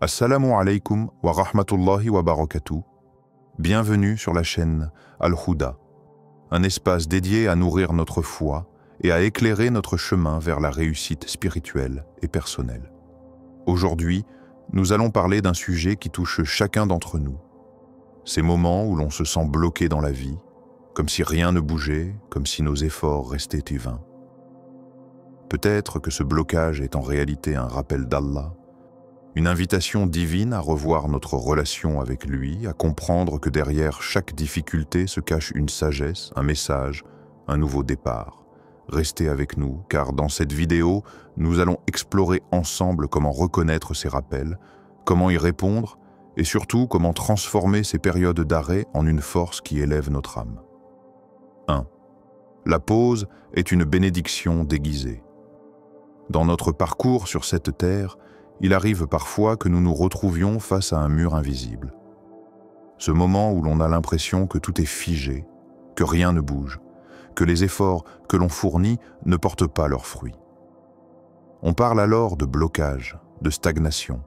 Assalamu alaikum wa rahmatullahi wa barakatuh. Bienvenue sur la chaîne Al-Huda, un espace dédié à nourrir notre foi et à éclairer notre chemin vers la réussite spirituelle et personnelle. Aujourd'hui, nous allons parler d'un sujet qui touche chacun d'entre nous. Ces moments où l'on se sent bloqué dans la vie, comme si rien ne bougeait, comme si nos efforts restaient vains. Peut-être que ce blocage est en réalité un rappel d'Allah, une invitation divine à revoir notre relation avec lui, à comprendre que derrière chaque difficulté se cache une sagesse, un message, un nouveau départ. Restez avec nous, car dans cette vidéo, nous allons explorer ensemble comment reconnaître ces rappels, comment y répondre, et surtout comment transformer ces périodes d'arrêt en une force qui élève notre âme. 1. La pause est une bénédiction déguisée. Dans notre parcours sur cette terre, il arrive parfois que nous nous retrouvions face à un mur invisible. Ce moment où l'on a l'impression que tout est figé, que rien ne bouge, que les efforts que l'on fournit ne portent pas leurs fruits. On parle alors de blocage, de stagnation.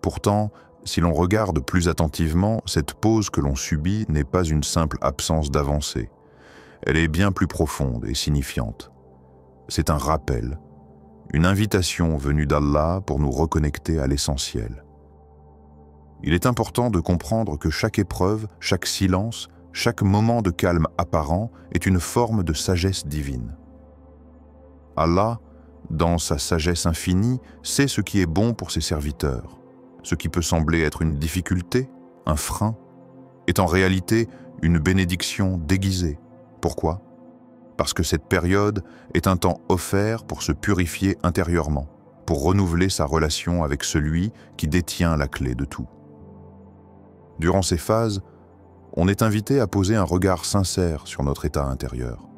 Pourtant, si l'on regarde plus attentivement, cette pause que l'on subit n'est pas une simple absence d'avancée. Elle est bien plus profonde et signifiante. C'est un rappel, une invitation venue d'Allah pour nous reconnecter à l'essentiel. Il est important de comprendre que chaque épreuve, chaque silence, chaque moment de calme apparent est une forme de sagesse divine. Allah, dans sa sagesse infinie, sait ce qui est bon pour ses serviteurs. Ce qui peut sembler être une difficulté, un frein, est en réalité une bénédiction déguisée. Pourquoi ? Parce que cette période est un temps offert pour se purifier intérieurement, pour renouveler sa relation avec celui qui détient la clé de tout. Durant ces phases, on est invité à poser un regard sincère sur notre état intérieur.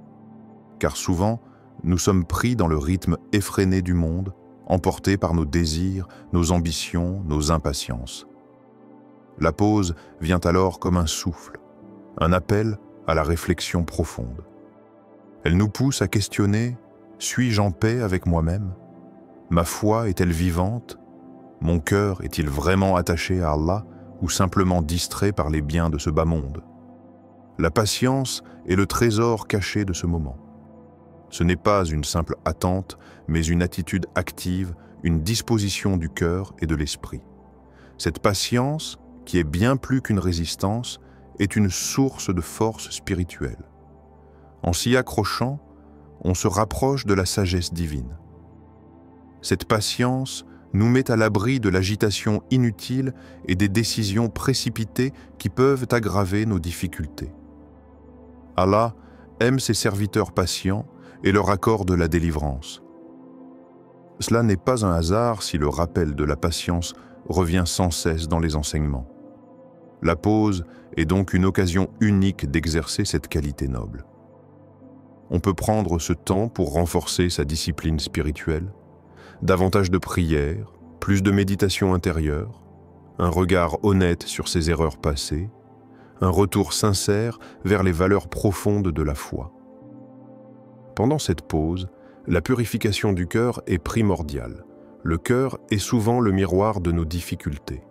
Car souvent, nous sommes pris dans le rythme effréné du monde, emportés par nos désirs, nos ambitions, nos impatiences. La pause vient alors comme un souffle, un appel à la réflexion profonde. Elle nous pousse à questionner « Suis-je en paix avec moi-même ? Ma foi est-elle vivante ? Mon cœur est-il vraiment attaché à Allah ou simplement distrait par les biens de ce bas monde ?» La patience est le trésor caché de ce moment. Ce n'est pas une simple attente, mais une attitude active, une disposition du cœur et de l'esprit. Cette patience, qui est bien plus qu'une résistance, est une source de force spirituelle. En s'y accrochant, on se rapproche de la sagesse divine. Cette patience nous met à l'abri de l'agitation inutile et des décisions précipitées qui peuvent aggraver nos difficultés. Allah aime ses serviteurs patients et leur accorde la délivrance. Cela n'est pas un hasard si le rappel de la patience revient sans cesse dans les enseignements. La pause est donc une occasion unique d'exercer cette qualité noble. On peut prendre ce temps pour renforcer sa discipline spirituelle, davantage de prières, plus de méditation intérieure, un regard honnête sur ses erreurs passées, un retour sincère vers les valeurs profondes de la foi. Pendant cette pause, la purification du cœur est primordiale. Le cœur est souvent le miroir de nos difficultés.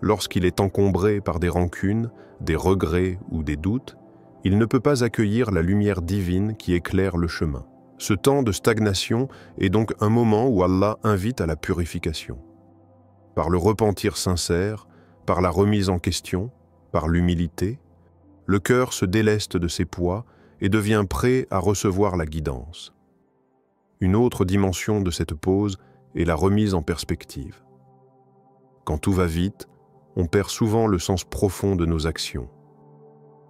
Lorsqu'il est encombré par des rancunes, des regrets ou des doutes, il ne peut pas accueillir la lumière divine qui éclaire le chemin. Ce temps de stagnation est donc un moment où Allah invite à la purification. Par le repentir sincère, par la remise en question, par l'humilité, le cœur se déleste de ses poids et devient prêt à recevoir la guidance. Une autre dimension de cette pause est la remise en perspective. Quand tout va vite, on perd souvent le sens profond de nos actions.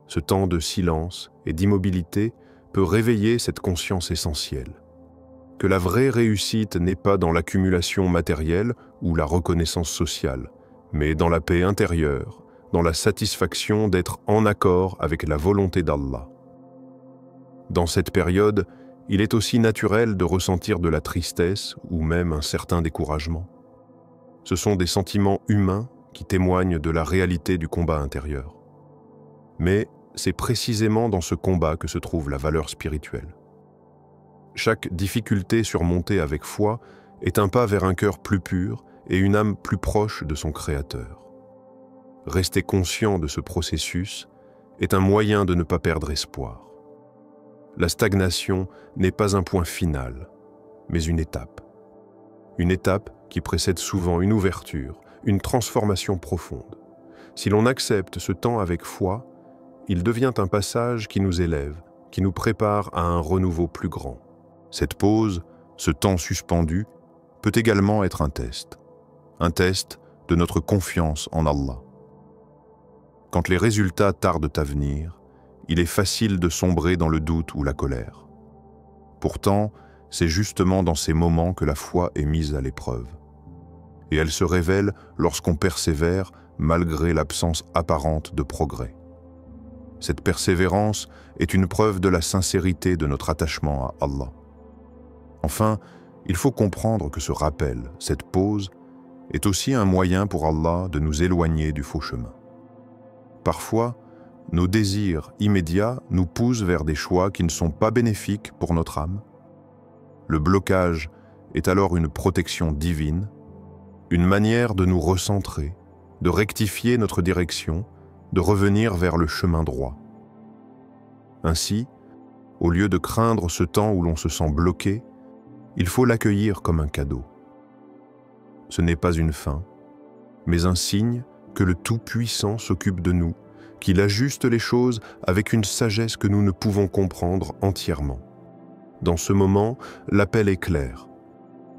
Ce temps de silence et d'immobilité peut réveiller cette conscience essentielle. Que la vraie réussite n'est pas dans l'accumulation matérielle ou la reconnaissance sociale, mais dans la paix intérieure, dans la satisfaction d'être en accord avec la volonté d'Allah. Dans cette période, il est aussi naturel de ressentir de la tristesse ou même un certain découragement. Ce sont des sentiments humains qui témoignent de la réalité du combat intérieur. Mais c'est précisément dans ce combat que se trouve la valeur spirituelle. Chaque difficulté surmontée avec foi est un pas vers un cœur plus pur et une âme plus proche de son Créateur. Rester conscient de ce processus est un moyen de ne pas perdre espoir. La stagnation n'est pas un point final, mais une étape. Une étape qui précède souvent une ouverture, une transformation profonde. Si l'on accepte ce temps avec foi, il devient un passage qui nous élève, qui nous prépare à un renouveau plus grand. Cette pause, ce temps suspendu, peut également être un test de notre confiance en Allah. Quand les résultats tardent à venir, il est facile de sombrer dans le doute ou la colère. Pourtant, c'est justement dans ces moments que la foi est mise à l'épreuve. Et elle se révèle lorsqu'on persévère malgré l'absence apparente de progrès. Cette persévérance est une preuve de la sincérité de notre attachement à Allah. Enfin, il faut comprendre que ce rappel, cette pause, est aussi un moyen pour Allah de nous éloigner du faux chemin. Parfois, nos désirs immédiats nous poussent vers des choix qui ne sont pas bénéfiques pour notre âme. Le blocage est alors une protection divine, une manière de nous recentrer, de rectifier notre direction, de revenir vers le chemin droit. Ainsi, au lieu de craindre ce temps où l'on se sent bloqué, il faut l'accueillir comme un cadeau. Ce n'est pas une fin, mais un signe que le Tout-Puissant s'occupe de nous, qu'il ajuste les choses avec une sagesse que nous ne pouvons comprendre entièrement. Dans ce moment, l'appel est clair.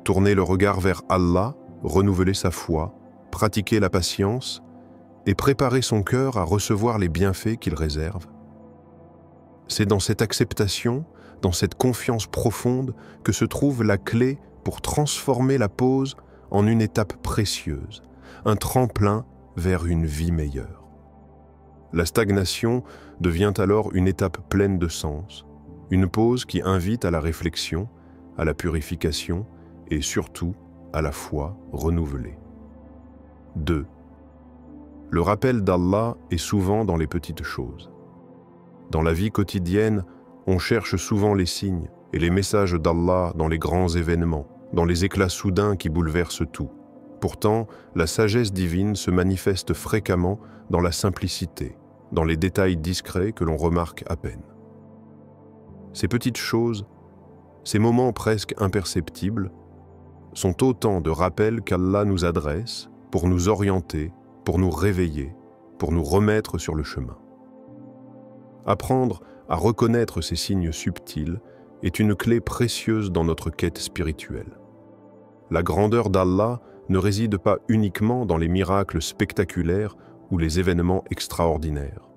Tourner le regard vers Allah, renouveler sa foi, pratiquer la patience et préparer son cœur à recevoir les bienfaits qu'il réserve. C'est dans cette acceptation, dans cette confiance profonde que se trouve la clé pour transformer la pause en une étape précieuse, un tremplin vers une vie meilleure. La stagnation devient alors une étape pleine de sens, une pause qui invite à la réflexion, à la purification et surtout à la foi renouvelée. 2. Le rappel d'Allah est souvent dans les petites choses. Dans la vie quotidienne, on cherche souvent les signes et les messages d'Allah dans les grands événements, dans les éclats soudains qui bouleversent tout. Pourtant, la sagesse divine se manifeste fréquemment dans la simplicité, dans les détails discrets que l'on remarque à peine. Ces petites choses, ces moments presque imperceptibles, sont autant de rappels qu'Allah nous adresse pour nous orienter, pour nous réveiller, pour nous remettre sur le chemin. Apprendre à reconnaître ces signes subtils est une clé précieuse dans notre quête spirituelle. La grandeur d'Allah ne réside pas uniquement dans les miracles spectaculaires ou les événements extraordinaires.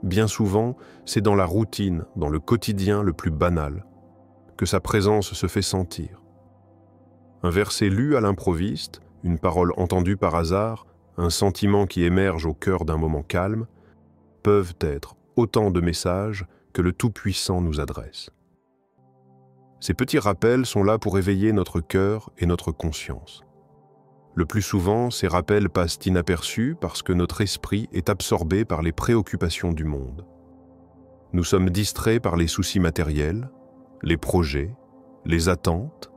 Bien souvent, c'est dans la routine, dans le quotidien le plus banal, que sa présence se fait sentir. Un verset lu à l'improviste, une parole entendue par hasard, un sentiment qui émerge au cœur d'un moment calme, peuvent être autant de messages que le Tout-Puissant nous adresse. Ces petits rappels sont là pour éveiller notre cœur et notre conscience. Le plus souvent, ces rappels passent inaperçus parce que notre esprit est absorbé par les préoccupations du monde. Nous sommes distraits par les soucis matériels, les projets, les attentes,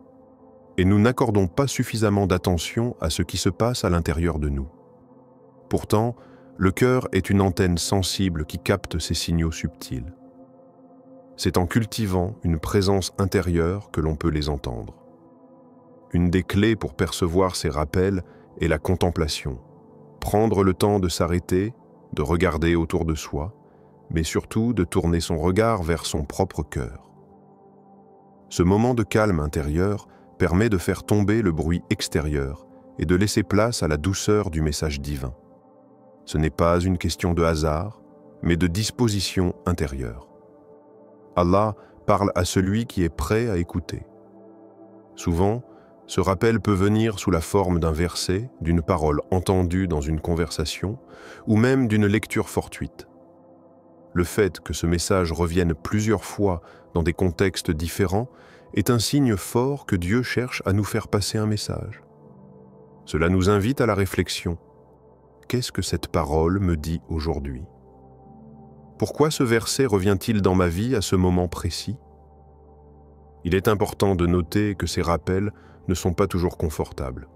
et nous n'accordons pas suffisamment d'attention à ce qui se passe à l'intérieur de nous. Pourtant, le cœur est une antenne sensible qui capte ces signaux subtils. C'est en cultivant une présence intérieure que l'on peut les entendre. Une des clés pour percevoir ces rappels est la contemplation. Prendre le temps de s'arrêter, de regarder autour de soi, mais surtout de tourner son regard vers son propre cœur. Ce moment de calme intérieur permet de faire tomber le bruit extérieur et de laisser place à la douceur du message divin. Ce n'est pas une question de hasard, mais de disposition intérieure. Allah parle à celui qui est prêt à écouter. Souvent, ce rappel peut venir sous la forme d'un verset, d'une parole entendue dans une conversation, ou même d'une lecture fortuite. Le fait que ce message revienne plusieurs fois dans des contextes différents est un signe fort que Dieu cherche à nous faire passer un message. Cela nous invite à la réflexion. Qu'est-ce que cette parole me dit aujourd'hui ? Pourquoi ce verset revient-il dans ma vie à ce moment précis ? Il est important de noter que ces rappels ne sont pas toujours confortables.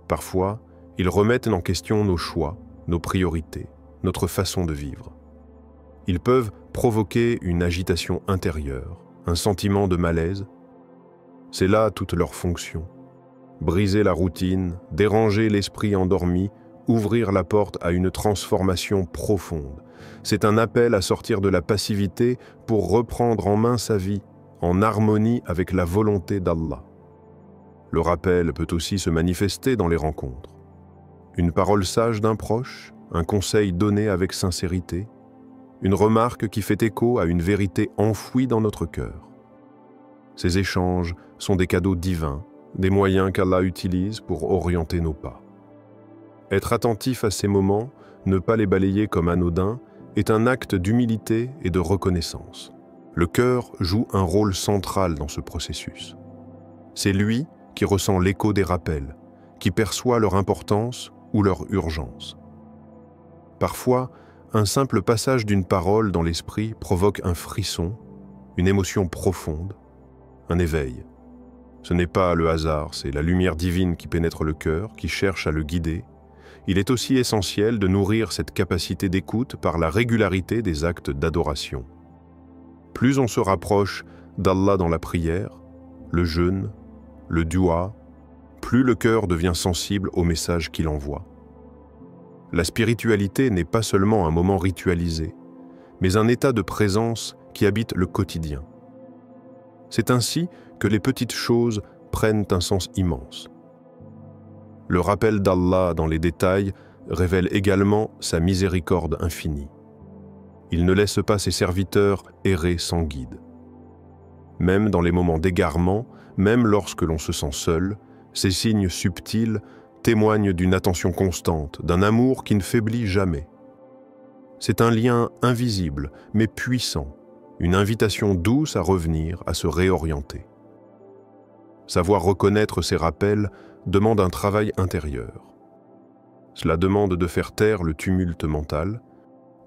Parfois, ils remettent en question nos choix, nos priorités, notre façon de vivre. Ils peuvent provoquer une agitation intérieure, un sentiment de malaise. C'est là toute leur fonction. Briser la routine, déranger l'esprit endormi, ouvrir la porte à une transformation profonde. C'est un appel à sortir de la passivité pour reprendre en main sa vie, en harmonie avec la volonté d'Allah. Le rappel peut aussi se manifester dans les rencontres. Une parole sage d'un proche, un conseil donné avec sincérité, une remarque qui fait écho à une vérité enfouie dans notre cœur. Ces échanges sont des cadeaux divins, des moyens qu'Allah utilise pour orienter nos pas. Être attentif à ces moments, ne pas les balayer comme anodins, est un acte d'humilité et de reconnaissance. Le cœur joue un rôle central dans ce processus. C'est lui qui ressent l'écho des rappels, qui perçoit leur importance ou leur urgence. Parfois, un simple passage d'une parole dans l'esprit provoque un frisson, une émotion profonde, un éveil. Ce n'est pas le hasard, c'est la lumière divine qui pénètre le cœur, qui cherche à le guider. Il est aussi essentiel de nourrir cette capacité d'écoute par la régularité des actes d'adoration. Plus on se rapproche d'Allah dans la prière, le jeûne, le dua, plus le cœur devient sensible au message qu'il envoie. La spiritualité n'est pas seulement un moment ritualisé, mais un état de présence qui habite le quotidien. C'est ainsi que les petites choses prennent un sens immense. Le rappel d'Allah dans les détails révèle également sa miséricorde infinie. Il ne laisse pas ses serviteurs errer sans guide. Même dans les moments d'égarement, même lorsque l'on se sent seul, ces signes subtils témoignent d'une attention constante, d'un amour qui ne faiblit jamais. C'est un lien invisible, mais puissant, une invitation douce à revenir, à se réorienter. Savoir reconnaître ces rappels demande un travail intérieur. Cela demande de faire taire le tumulte mental,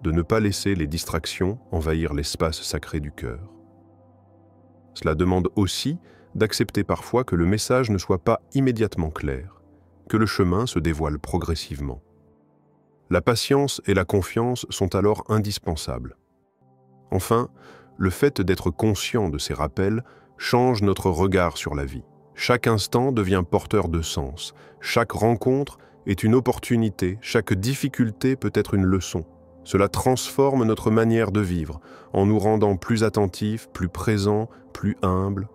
de ne pas laisser les distractions envahir l'espace sacré du cœur. Cela demande aussi d'accepter parfois que le message ne soit pas immédiatement clair, que le chemin se dévoile progressivement. La patience et la confiance sont alors indispensables. Enfin, le fait d'être conscient de ces rappels change notre regard sur la vie. Chaque instant devient porteur de sens, chaque rencontre est une opportunité, chaque difficulté peut être une leçon. Cela transforme notre manière de vivre, en nous rendant plus attentifs, plus présents, plus humbles.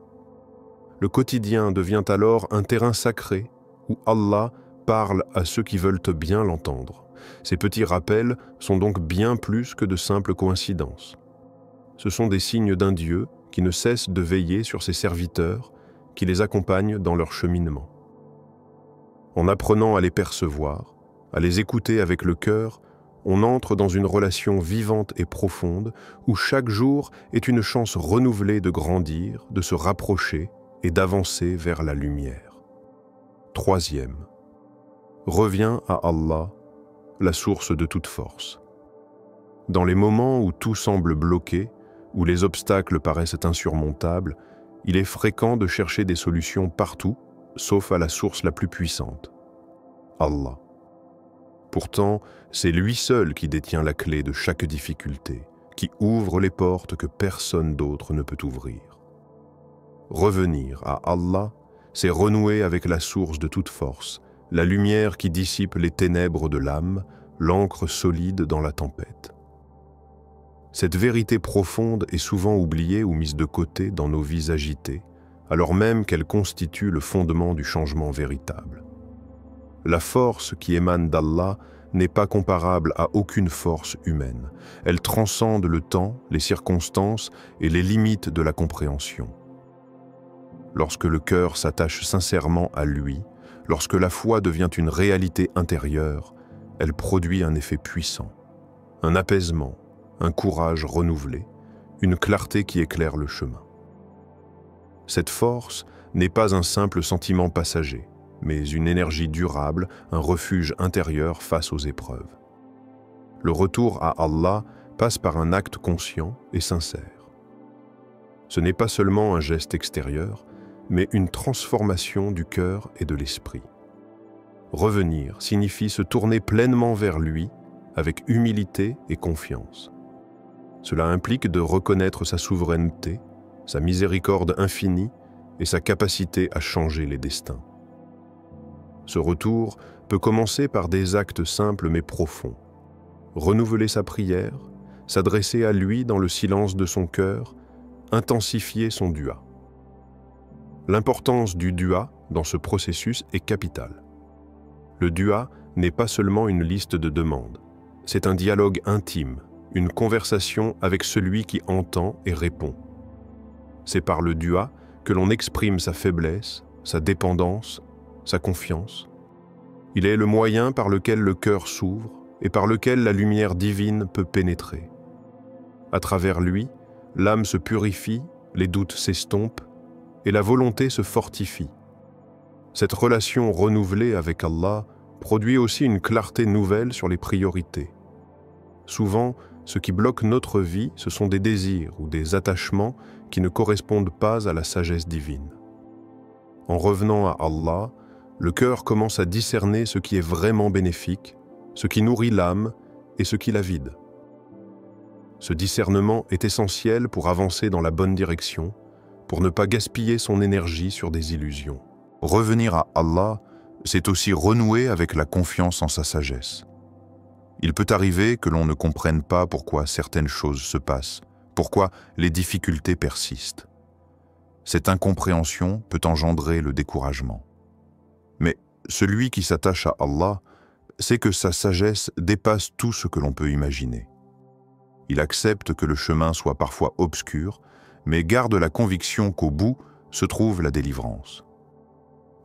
Le quotidien devient alors un terrain sacré où Allah parle à ceux qui veulent bien l'entendre. Ces petits rappels sont donc bien plus que de simples coïncidences. Ce sont des signes d'un Dieu qui ne cesse de veiller sur ses serviteurs, qui les accompagne dans leur cheminement. En apprenant à les percevoir, à les écouter avec le cœur, on entre dans une relation vivante et profonde où chaque jour est une chance renouvelée de grandir, de se rapprocher et d'avancer vers la lumière. Troisième, reviens à Allah, la source de toute force. Dans les moments où tout semble bloqué, où les obstacles paraissent insurmontables, il est fréquent de chercher des solutions partout, sauf à la source la plus puissante, Allah. Pourtant, c'est lui seul qui détient la clé de chaque difficulté, qui ouvre les portes que personne d'autre ne peut ouvrir. Revenir à Allah, c'est renouer avec la source de toute force, la lumière qui dissipe les ténèbres de l'âme, l'encre solide dans la tempête. Cette vérité profonde est souvent oubliée ou mise de côté dans nos vies agitées, alors même qu'elle constitue le fondement du changement véritable. La force qui émane d'Allah n'est pas comparable à aucune force humaine. Elle transcende le temps, les circonstances et les limites de la compréhension. Lorsque le cœur s'attache sincèrement à lui, lorsque la foi devient une réalité intérieure, elle produit un effet puissant, un apaisement, un courage renouvelé, une clarté qui éclaire le chemin. Cette force n'est pas un simple sentiment passager, mais une énergie durable, un refuge intérieur face aux épreuves. Le retour à Allah passe par un acte conscient et sincère. Ce n'est pas seulement un geste extérieur, mais une transformation du cœur et de l'esprit. Revenir signifie se tourner pleinement vers lui avec humilité et confiance. Cela implique de reconnaître sa souveraineté, sa miséricorde infinie et sa capacité à changer les destins. Ce retour peut commencer par des actes simples mais profonds. Renouveler sa prière, s'adresser à lui dans le silence de son cœur, intensifier son dua. L'importance du dua dans ce processus est capitale. Le dua n'est pas seulement une liste de demandes, c'est un dialogue intime, une conversation avec celui qui entend et répond. C'est par le dua que l'on exprime sa faiblesse, sa dépendance, sa confiance. Il est le moyen par lequel le cœur s'ouvre et par lequel la lumière divine peut pénétrer. À travers lui, l'âme se purifie, les doutes s'estompent et la volonté se fortifie. Cette relation renouvelée avec Allah produit aussi une clarté nouvelle sur les priorités. Souvent, ce qui bloque notre vie, ce sont des désirs ou des attachements qui ne correspondent pas à la sagesse divine. En revenant à Allah, le cœur commence à discerner ce qui est vraiment bénéfique, ce qui nourrit l'âme et ce qui la vide. Ce discernement est essentiel pour avancer dans la bonne direction, pour ne pas gaspiller son énergie sur des illusions. Revenir à Allah, c'est aussi renouer avec la confiance en sa sagesse. Il peut arriver que l'on ne comprenne pas pourquoi certaines choses se passent, pourquoi les difficultés persistent. Cette incompréhension peut engendrer le découragement. Mais celui qui s'attache à Allah sait que sa sagesse dépasse tout ce que l'on peut imaginer. Il accepte que le chemin soit parfois obscur, mais garde la conviction qu'au bout se trouve la délivrance.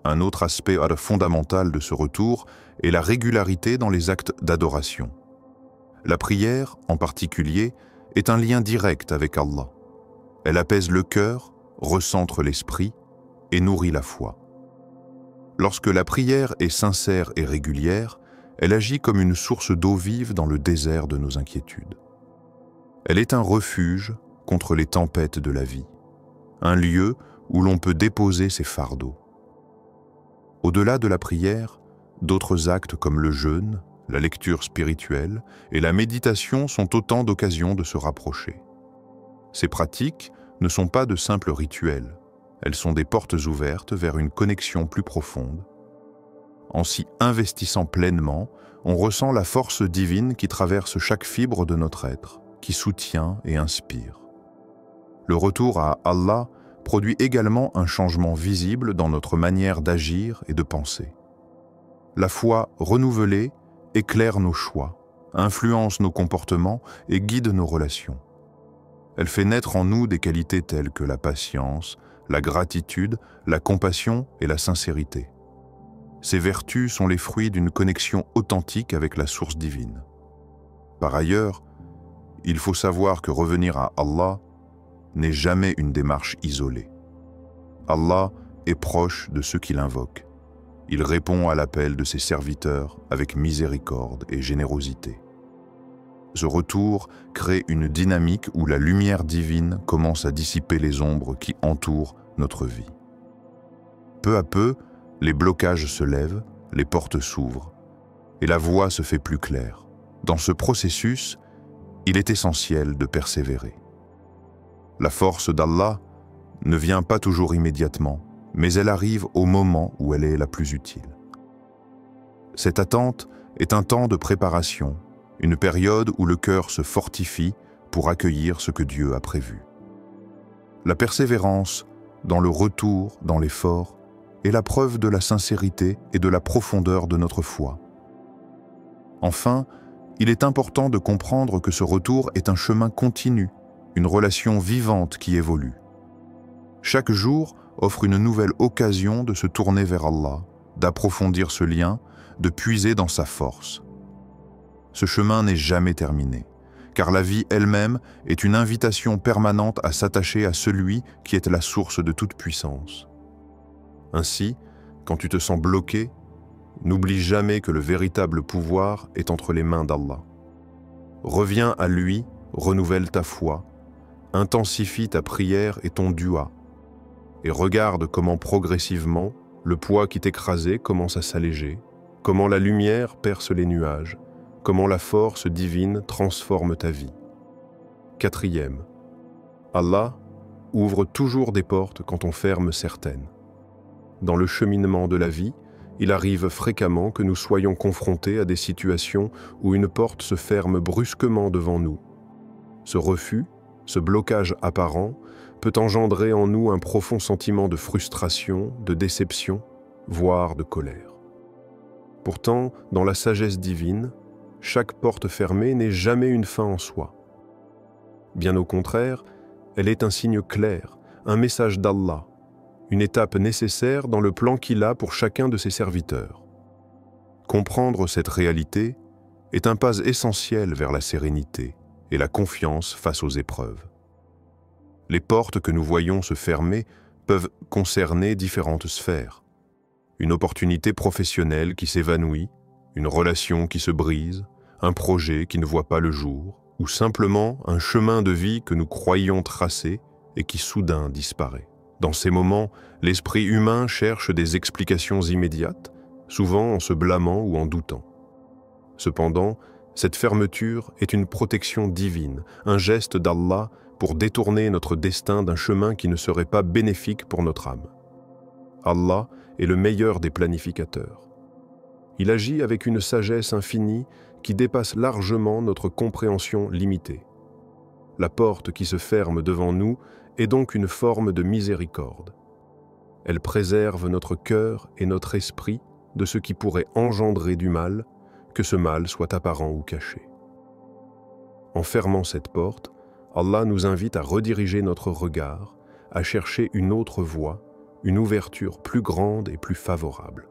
Un autre aspect fondamental de ce retour est la régularité dans les actes d'adoration. La prière, en particulier, est un lien direct avec Allah. Elle apaise le cœur, recentre l'esprit et nourrit la foi. Lorsque la prière est sincère et régulière, elle agit comme une source d'eau vive dans le désert de nos inquiétudes. Elle est un refuge contre les tempêtes de la vie, un lieu où l'on peut déposer ses fardeaux. Au-delà de la prière, d'autres actes comme le jeûne, la lecture spirituelle et la méditation sont autant d'occasions de se rapprocher. Ces pratiques ne sont pas de simples rituels, elles sont des portes ouvertes vers une connexion plus profonde. En s'y investissant pleinement, on ressent la force divine qui traverse chaque fibre de notre être, qui soutient et inspire. Le retour à Allah produit également un changement visible dans notre manière d'agir et de penser. La foi renouvelée éclaire nos choix, influence nos comportements et guide nos relations. Elle fait naître en nous des qualités telles que la patience, la gratitude, la compassion et la sincérité. Ces vertus sont les fruits d'une connexion authentique avec la source divine. Par ailleurs, il faut savoir que revenir à Allah n'est jamais une démarche isolée. Allah est proche de ceux qui l'invoquent. Il répond à l'appel de ses serviteurs avec miséricorde et générosité. Ce retour crée une dynamique où la lumière divine commence à dissiper les ombres qui entourent notre vie. Peu à peu, les blocages se lèvent, les portes s'ouvrent, et la voie se fait plus claire. Dans ce processus, il est essentiel de persévérer. La force d'Allah ne vient pas toujours immédiatement, mais elle arrive au moment où elle est la plus utile. Cette attente est un temps de préparation, une période où le cœur se fortifie pour accueillir ce que Dieu a prévu. La persévérance, dans le retour, dans l'effort, est la preuve de la sincérité et de la profondeur de notre foi. Enfin, il est important de comprendre que ce retour est un chemin continu, une relation vivante qui évolue. Chaque jour offre une nouvelle occasion de se tourner vers Allah, d'approfondir ce lien, de puiser dans sa force. Ce chemin n'est jamais terminé, car la vie elle-même est une invitation permanente à s'attacher à celui qui est la source de toute puissance. Ainsi, quand tu te sens bloqué, n'oublie jamais que le véritable pouvoir est entre les mains d'Allah. Reviens à lui, renouvelle ta foi, intensifie ta prière et ton dua, et regarde comment progressivement le poids qui t'écrasait commence à s'alléger, comment la lumière perce les nuages, comment la force divine transforme ta vie. 4e, Allah ouvre toujours des portes quand on ferme certaines. Dans le cheminement de la vie, il arrive fréquemment que nous soyons confrontés à des situations où une porte se ferme brusquement devant nous. Ce refus, ce blocage apparent, peut engendrer en nous un profond sentiment de frustration, de déception, voire de colère. Pourtant, dans la sagesse divine, chaque porte fermée n'est jamais une fin en soi. Bien au contraire, elle est un signe clair, un message d'Allah, une étape nécessaire dans le plan qu'il a pour chacun de ses serviteurs. Comprendre cette réalité est un pas essentiel vers la sérénité et la confiance face aux épreuves. Les portes que nous voyons se fermer peuvent concerner différentes sphères. Une opportunité professionnelle qui s'évanouit, une relation qui se brise, un projet qui ne voit pas le jour, ou simplement un chemin de vie que nous croyions tracé et qui soudain disparaît. Dans ces moments, l'esprit humain cherche des explications immédiates, souvent en se blâmant ou en doutant. Cependant, cette fermeture est une protection divine, un geste d'Allah pour détourner notre destin d'un chemin qui ne serait pas bénéfique pour notre âme. Allah est le meilleur des planificateurs. Il agit avec une sagesse infinie qui dépasse largement notre compréhension limitée. La porte qui se ferme devant nous est donc une forme de miséricorde. Elle préserve notre cœur et notre esprit de ce qui pourrait engendrer du mal, que ce mal soit apparent ou caché. En fermant cette porte, Allah nous invite à rediriger notre regard, à chercher une autre voie, une ouverture plus grande et plus favorable.